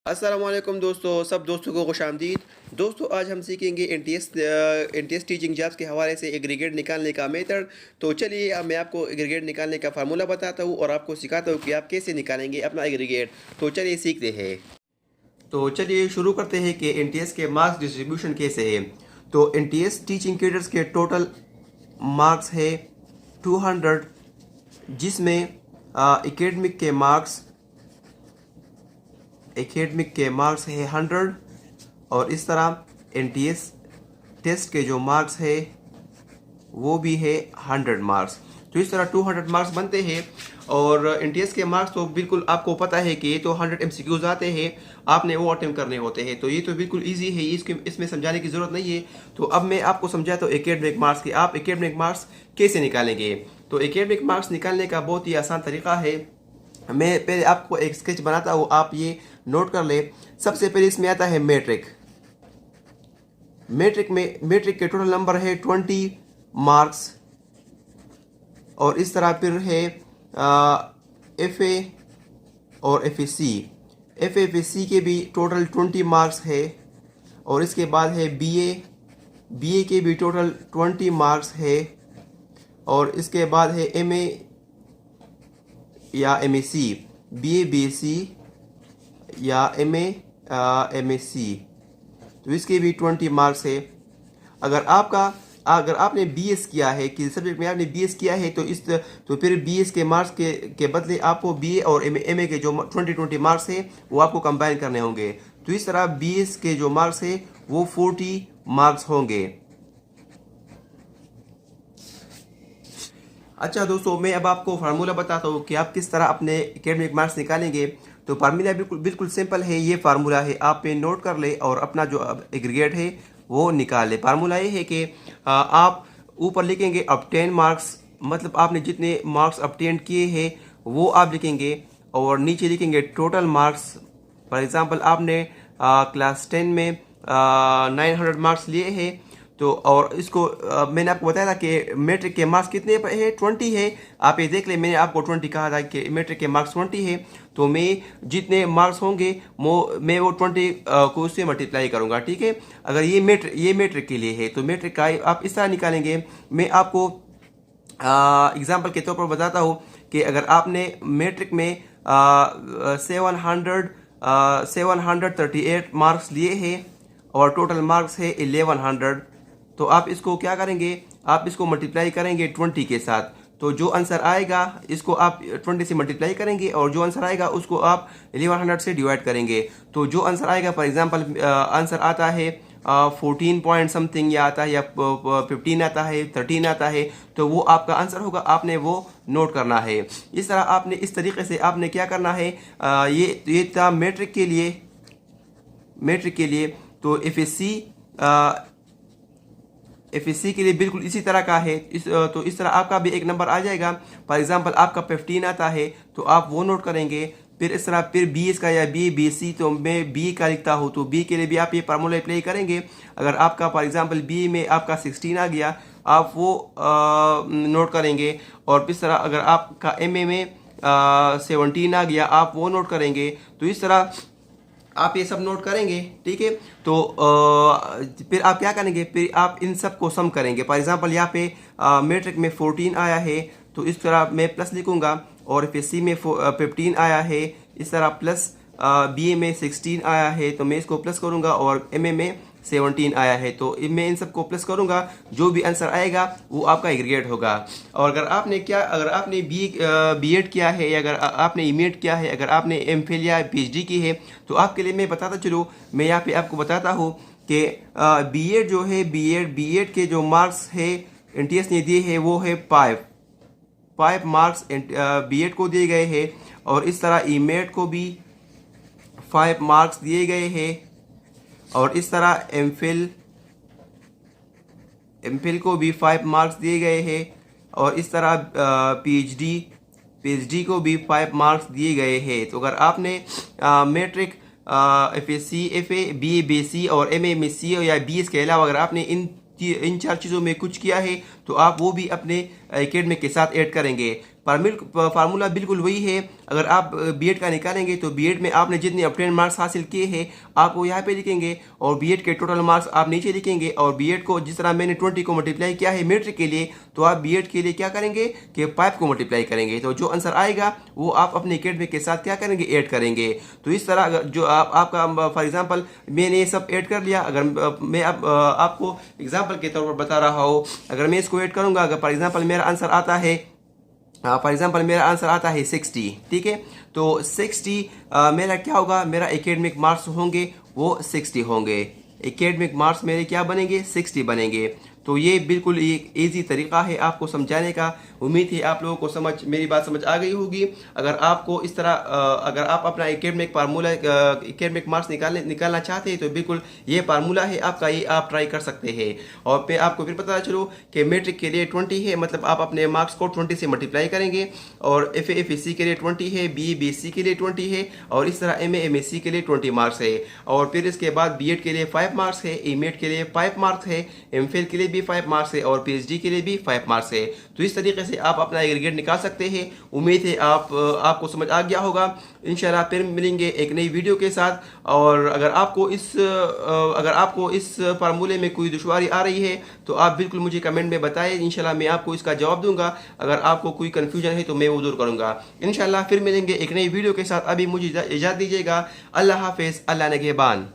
अस्सलामुअलैकुम दोस्तों, सब दोस्तों को खुशामदीद। दोस्तों, आज हम सीखेंगे एनटीएस टीचिंग जॉब्स के हवाले से एग्रीगेट निकालने का मेथड। तो चलिए, अब मैं आपको एग्रीगेट निकालने का फार्मूला बताता हूँ और आपको सिखाता हूँ कि आप कैसे निकालेंगे अपना एग्रीगेट। तो चलिए सीखते हैं। तो चलिए शुरू करते हैं कि एनटीएस के मार्क्स डिस्ट्रीब्यूशन कैसे है। तो एनटीएस टीचिंग कैडर्स के टोटल मार्क्स है 200, जिसमें एकेडमिक के मार्क्स है 100, और इस तरह एनटीएस टेस्ट के जो मार्क्स है वो भी है 100 मार्क्स। तो इस तरह 200 मार्क्स बनते हैं। और एनटीएस के मार्क्स तो बिल्कुल आपको पता है कि ये तो 100 एमसीक्यूज आते हैं, आपने वो अटेम्प्ट करने होते हैं। तो ये तो बिल्कुल इजी है, इसमें समझाने की ज़रूरत नहीं है। तो अब मैं आपको समझाता हूँ एकेडमिक मार्क्स कि आप एकेडमिक मार्क्स कैसे निकालेंगे। तो एकेडमिक मार्क्स निकालने का बहुत ही आसान तरीका है। मैं पहले आपको एक स्केच बनाता हूँ, आप ये नोट कर ले। सबसे पहले इसमें आता है मैट्रिक। मैट्रिक के टोटल नंबर है 20 मार्क्स। और इस तरह फिर है एफए और एफएसी। एफएसी के भी टोटल 20 मार्क्स है। और इसके बाद है बीए के भी टोटल 20 मार्क्स है। और इसके बाद है एमए या एमएससी, बीए बीएससी या एमए एमएससी, तो इसके भी 20 मार्क्स है। अगर आपने बीएस किया है, किसी सब्जेक्ट में आपने बीएस किया है, तो फिर बीएस के मार्क्स के बदले आपको बीए और एमए के जो 20 मार्क्स है वो आपको कंबाइन करने होंगे। तो इस तरह बीएस के जो मार्क्स है वो 40 मार्क्स होंगे। अच्छा दोस्तों, मैं अब आपको फार्मूला बताता हूँ कि आप किस तरह अपने एकेडमिक मार्क्स निकालेंगे। तो फार्मूला बिल्कुल सिंपल है। ये फार्मूला है, आप पे नोट कर ले और अपना जो एग्रीगेट है वो निकाल ले। फार्मूला ये है कि आप ऊपर लिखेंगे ऑब्टेन मार्क्स, मतलब आपने जितने मार्क्स ऑब्टेन किए हैं वो आप लिखेंगे। और नीचे लिखेंगे टोटल मार्क्स। फॉर एग्जांपल आपने क्लास 10 में 900 मार्क्स लिए हैं। तो और इसको मैंने आपको बताया था कि मैट्रिक के मार्क्स कितने है, 20 है। आप ये देख ले, मैंने आपको 20 कहा था कि मैट्रिक के मार्क्स 20 है। तो मैं जितने मार्क्स होंगे मैं वो 20 को उससे मल्टीप्लाई करूंगा, ठीक है। अगर ये मैट्रिक के लिए है तो मैट्रिक का आप इस तरह निकालेंगे। मैं आपको एग्जाम्पल के तौर पर बताता हूँ कि अगर आपने मैट्रिक में 738 मार्क्स लिए हैं और टोटल मार्क्स है 1100, तो आप इसको क्या करेंगे, आप इसको मल्टीप्लाई करेंगे 20 के साथ। तो जो आंसर आएगा इसको आप 20 से मल्टीप्लाई करेंगे और जो आंसर आएगा उसको आप 1100 से डिवाइड करेंगे। तो जो आंसर आएगा, फॉर एग्जांपल आंसर आता है 14 पॉइंट समथिंग, या आता है या 15 आता है, 13 आता है, तो वो आपका आंसर होगा। आपने वो नोट करना है। इस तरह आपने इस तरीके से आपने क्या करना है। ये था मैट्रिक के लिए। तो एफएससी के लिए बिल्कुल इसी तरह का है। तो इस तरह आपका भी एक नंबर आ जाएगा। फॉर एग्जांपल आपका 15 आता है तो आप वो नोट करेंगे। फिर इस तरह फिर बीएस का या बी बीएससी, तो मैं बी का लिखता हूँ, तो बी के लिए भी आप ये फार्मूला अप्लाई करेंगे। अगर आपका फॉर एग्जांपल बी में आपका 16 आ गया, आप वो नोट करेंगे। और इस तरह अगर आपका एमए में 17 आ गया, आप वो नोट करेंगे। तो इस तरह आप ये सब नोट करेंगे, ठीक है। तो फिर आप क्या करेंगे, फिर आप इन सब को सम करेंगे। फॉर एग्जांपल यहाँ पे मैट्रिक में 14 आया है, तो इस तरह मैं प्लस लिखूंगा। और एफएससी में 15 आया है, इस तरह प्लस। बीए में 16 आया है तो मैं इसको प्लस करूंगा। और एमए में 17 आया है तो मैं इन सबको प्लस करूंगा। जो भी आंसर आएगा वो आपका एग्रीगेट होगा। और अगर आपने बीएड किया है, या अगर आपने एमएड किया है, अगर आपने एमफिल या पीएचडी की है, तो आपके लिए मैं बताता चलूँ। मैं यहाँ पे आपको बताता हूँ कि बीएड जो है, बीएड के जो मार्क्स है एनटीएस ने दिए है वो है 5 मार्क्स बीएड को दिए गए हैं। और इस तरह एमएड को भी 5 मार्क्स दिए गए हैं। और इस तरह एमफिल को भी 5 मार्क्स दिए गए हैं। और इस तरह पीएचडी को भी 5 मार्क्स दिए गए हैं। तो अगर आपने matric, FSc, FA, BA BSc और एमए एमएससी या बीएस के अलावा अगर आपने इन 4 चीज़ों में कुछ किया है तो आप वो भी अपने एकेडमिक के साथ ऐड करेंगे। फार्मूला बिल्कुल वही है। अगर आप बीएड का निकालेंगे तो बीएड में आपने जितने ऑब्टेन मार्क्स हासिल किए हैं आप वो यहाँ पे लिखेंगे और बीएड के टोटल मार्क्स आप नीचे लिखेंगे। और बीएड को जिस तरह मैंने 20 को मल्टीप्लाई किया है मैट्रिक के लिए, तो आप बीएड के लिए क्या करेंगे कि 5 को मल्टीप्लाई करेंगे। तो जो आंसर आएगा वो आप अपने एकेडमिक के साथ क्या करेंगे, ऐड करेंगे। तो इस तरह अगर जो आपका फॉर एग्जांपल मैंने ये सब ऐड कर लिया, अगर मैं आपको एग्जांपल के तौर पर बता रहा हूँ, अगर मैं इसको ऐड करूंगा, अगर फॉर एग्जांपल मेरा आंसर आता है 60, ठीक है। तो 60 मेरा क्या होगा, मेरा एकेडमिक मार्क्स होंगे वो 60 होंगे। एकेडमिक मार्क्स मेरे क्या बनेंगे, 60 बनेंगे। तो ये बिल्कुल एक इजी तरीका है आपको समझाने का। उम्मीद है आप लोगों को मेरी बात समझ आ गई होगी। अगर आपको इस तरह अगर आप अपना एकेडमिक फार्मूला एकेडमिक मार्क्स निकालना चाहते हैं तो बिल्कुल ये फार्मूला है आपका, ये आप ट्राई कर सकते हैं। और फिर आपको फिर पता चलो कि मैट्रिक के लिए 20 है, मतलब आप अपने मार्क्स को 20 से मल्टीप्लाई करेंगे। और FA/FSC के लिए 20 है, BA/BSc के लिए 20 है, और इस तरह MA/MSc के लिए 20 मार्क्स है। और फिर इसके बाद BEd के लिए 5 मार्क्स है, EMED के लिए 5 मार्क्स है, MPhil के लिए 5 मार्क्स है, और PhD के लिए भी 5 मार्क्स है। तो इस तरीके से आप अपना एग्रीगेट निकाल सकते हैं। उम्मीद है आपको समझ आ गया होगा। इंशाल्लाह फिर मिलेंगे एक नई वीडियो के साथ। और अगर आपको इस फार्मूले में कोई दुश्वारी आ रही है तो आप बिल्कुल मुझे कमेंट में बताएं, इंशाल्लाह मैं आपको इसका जवाब दूंगा। अगर आपको कोई कन्फ्यूजन है तो मैं वो दूर करूंगा। इंशाल्लाह फिर मिलेंगे एक नई वीडियो के साथ। अभी मुझे इजाज़त दीजिएगा। अल्लाह हाफिज़, अल्लाह निगहबान।